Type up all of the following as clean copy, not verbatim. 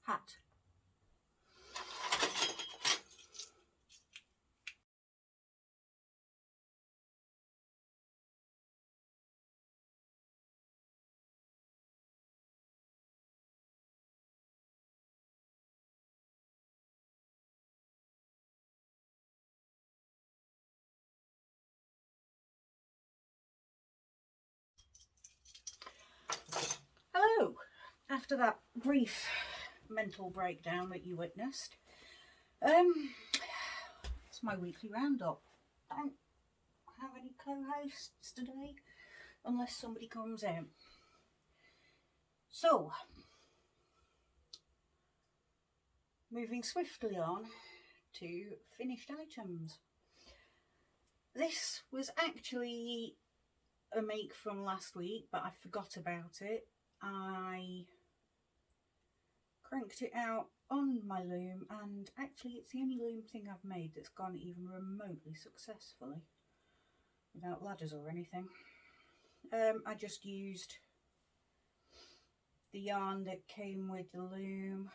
hat. Hello! After that brief mental breakdown that you witnessed, it's my weekly roundup. I don't have any co-hosts today, unless somebody comes in. So, moving swiftly on to finished items. This was actually a make from last week, but I forgot about it. I cranked it out on my loom, and actually it's the only loom thing I've made that's gone even remotely successfully without ladders or anything. I just used the yarn that came with the loom,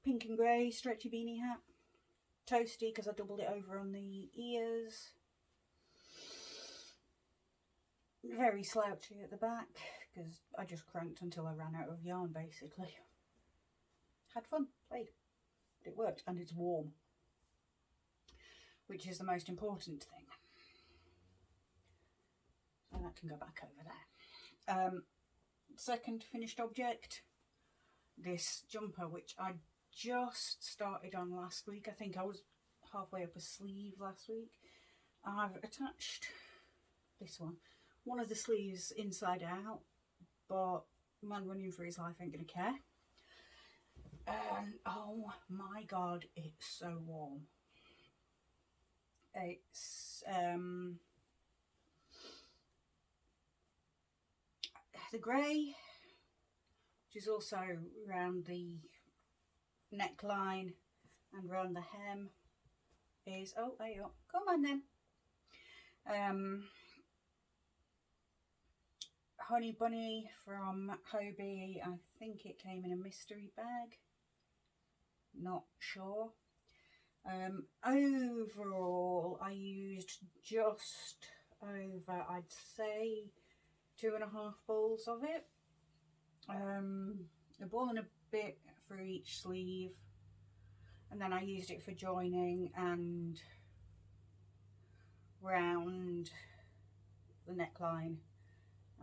pink and grey stretchy beanie hat, toasty because I doubled it over on the ears, very slouchy at the back because I just cranked until I ran out of yarn basically. Had fun, played, it worked, and it's warm, which is the most important thing. So that can go back over there. Second finished object, this jumper, which I just started on last week. I think I was halfway up a sleeve last week. I've attached this one of the sleeves inside out, but man running for his life ain't gonna care. And oh my god, it's so warm. It's the grey, which is also around the neckline and around the hem, is, oh there you go, come on then, Honey Bunny from Hobie. I think it came in a mystery bag, not sure. Overall I used just over, I'd say, 2.5 balls of it. A ball and a bit for each sleeve, and then I used it for joining and round the neckline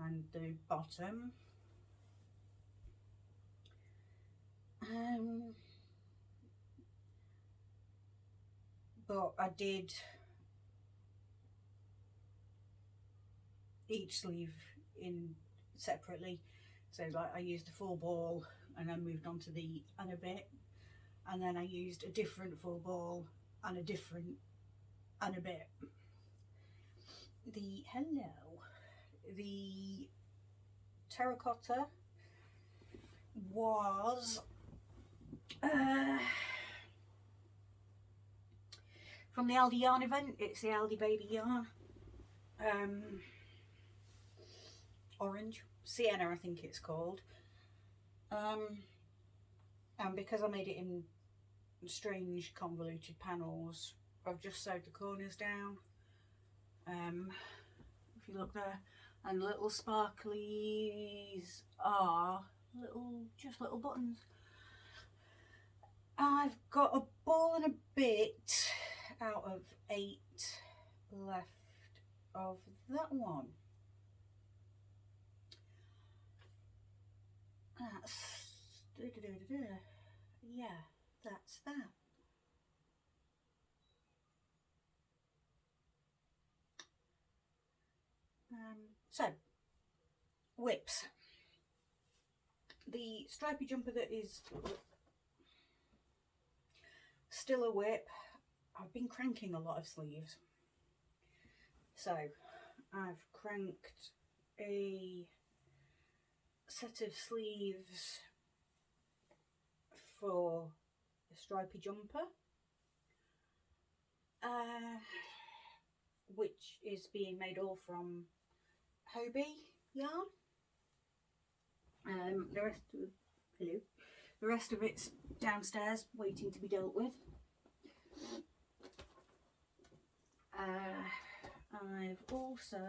and the bottom. But I did each sleeve in separately, so like I used a full ball and then moved on to the and a bit, and then I used a different full ball and a different and a bit. The terracotta was from the Aldi yarn event. It's the Aldi baby yarn, orange sienna I think it's called, and because I made it in strange convoluted panels, I've just sewed the corners down, if you look there, and little sparklies are just little buttons. I've got a ball and a bit out of 8 left of that one. That's, yeah, that's that. So, whips. The stripy jumper that is still a whip. I've been cranking a lot of sleeves. So, I've cranked a set of sleeves for a stripy jumper, which is being made all from Hobie yarn. The rest of the rest of it's downstairs waiting to be dealt with. I've also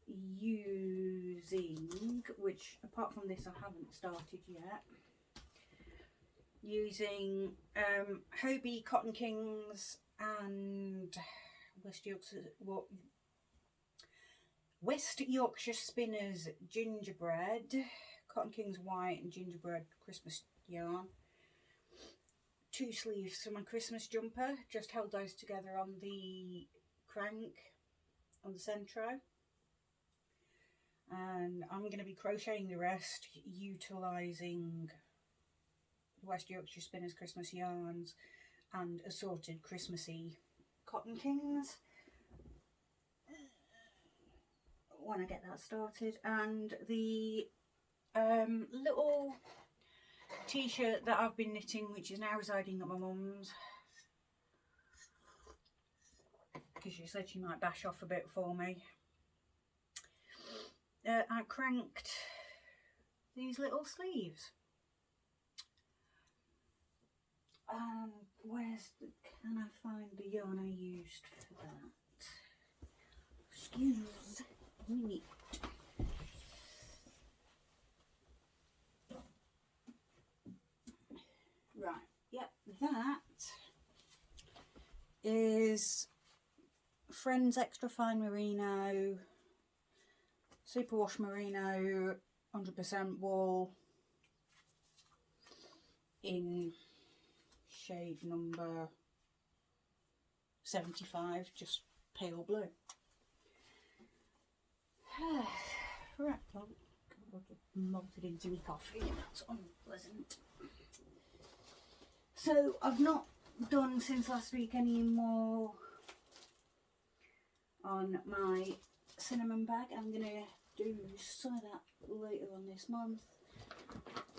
using, which apart from this I haven't started yet, using Hobie Cotton Kings and West Yorkshire Spinners gingerbread, Cotton Kings white and gingerbread Christmas yarn. 2 sleeves for my Christmas jumper, just held those together on the crank on the centro, and I'm going to be crocheting the rest utilising West Yorkshire Spinners Christmas yarns and assorted Christmassy Cotton Kings when I get that started. And the little t-shirt that I've been knitting, which is now residing at my mum's because she said she might bash off a bit for me, I cranked these little sleeves. Can I find the yarn I used for that? Excuse me. Right, yep, that is Friends Extra Fine Merino, Superwash Merino, 100% wool in shade number 75, just pale blue. Right, well, melted into my coffee, that's unpleasant. So I've not done since last week any more on my cinnamon bag. I'm going to do some of that later on this month.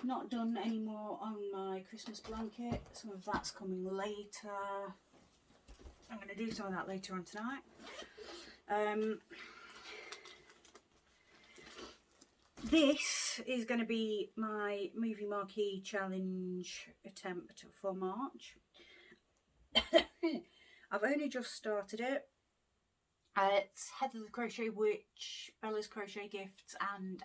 Not done any more on my Christmas blanket. Some of that's coming later. I'm going to do some of that later on tonight. This is going to be my movie marquee challenge attempt for March. I've only just started it. It's Heather the Crochet Witch, Bella's Crochet Gifts and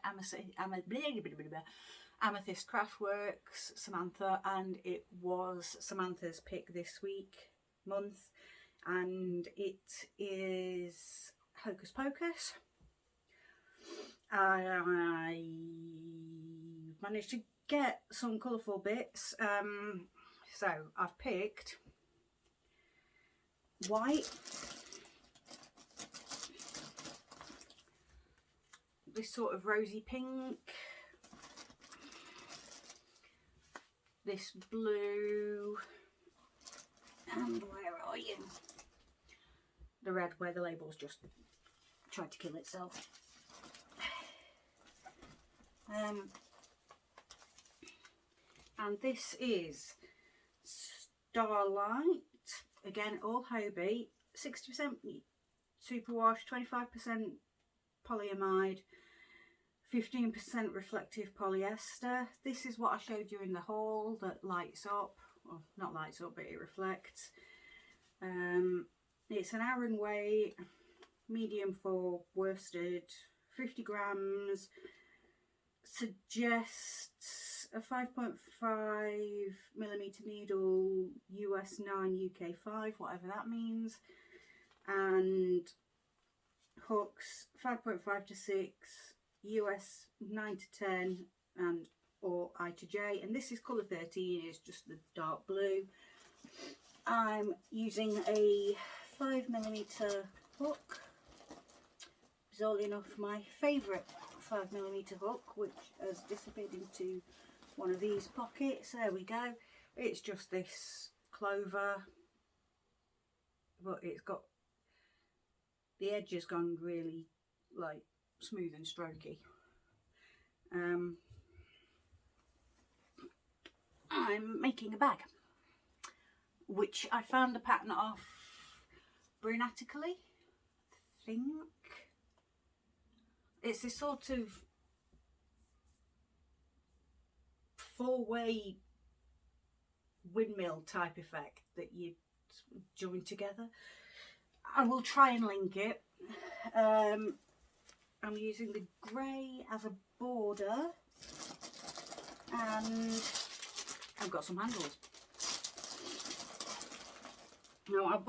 Amethyst Craftworks, Samantha, and it was Samantha's pick this month, and it is Hocus Pocus. I managed to get some colourful bits, so I've picked white, this sort of rosy pink, this blue, and where are you? The red, where the label's just tried to kill itself. And this is Starlight, again all Hobie, 60% superwash, 25% polyamide, 15% reflective polyester. This is what I showed you in the haul that lights up, well not lights up but it reflects. It's an Aran weight, medium for worsted, 50 grams, suggests a 5.5mm needle, US 9, UK 5, whatever that means, and hooks 5.5 to 6, US 9 to 10, and or I to J, and this is colour 13, it's just the dark blue. I'm using a 5mm hook, bizarrely enough my favourite 5mm hook, which has disappeared into one of these pockets. There we go. It's just this clover, but it's got the edge has gone really like smooth and strokey. I'm making a bag, which I found the pattern off Brunatically, I think. It's this sort of four-way windmill type effect that you join together. I will try and link it. I'm using the grey as a border, and I've got some handles. Now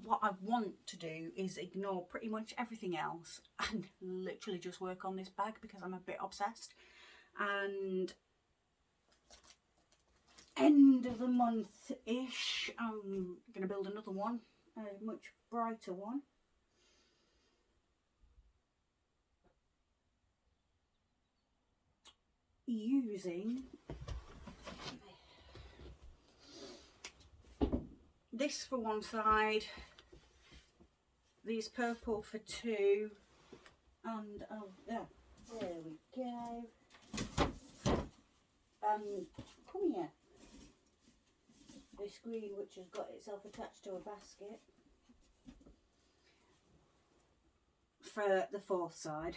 what I want to do is ignore pretty much everything else and literally just work on this bag because I'm a bit obsessed. And end of the month-ish, I'm going to build another one, a much brighter one. Using this for one side, these purple for two, and oh yeah, there we go. Come here. This green, which has got itself attached to a basket, for the fourth side.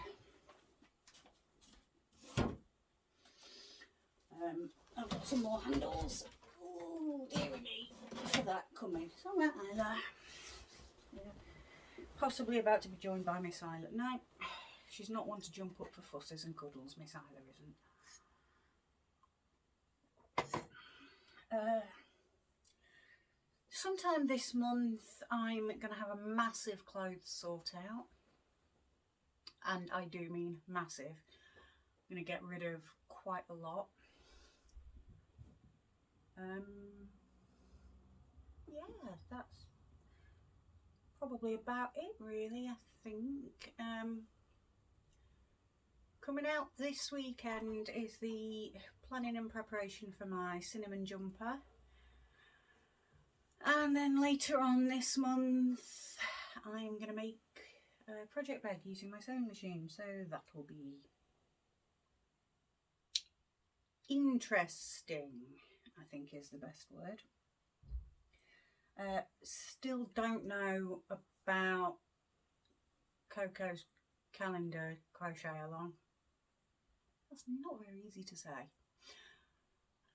I've got some more handles. Oh dearie me, for that coming. So right there. Yeah. Possibly about to be joined by Miss Isla. No, she's not one to jump up for fusses and cuddles. Miss Isla isn't. Sometime this month I'm going to have a massive clothes sort out, and I do mean massive. I'm going to get rid of quite a lot. Yeah, that's probably about it really, I think. Coming out this weekend is the planning and preparation for my cinnamon jumper. And then later on this month, I'm going to make a project bag using my sewing machine. So that will be interesting, I think is the best word. Still don't know about Coco's calendar crochet along. That's not very easy to say.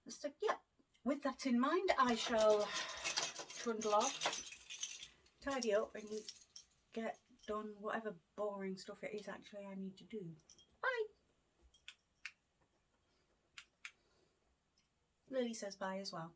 So yeah, with that in mind, I shall trundle off, tidy up and get done whatever boring stuff it is actually I need to do. Bye! Lily says bye as well.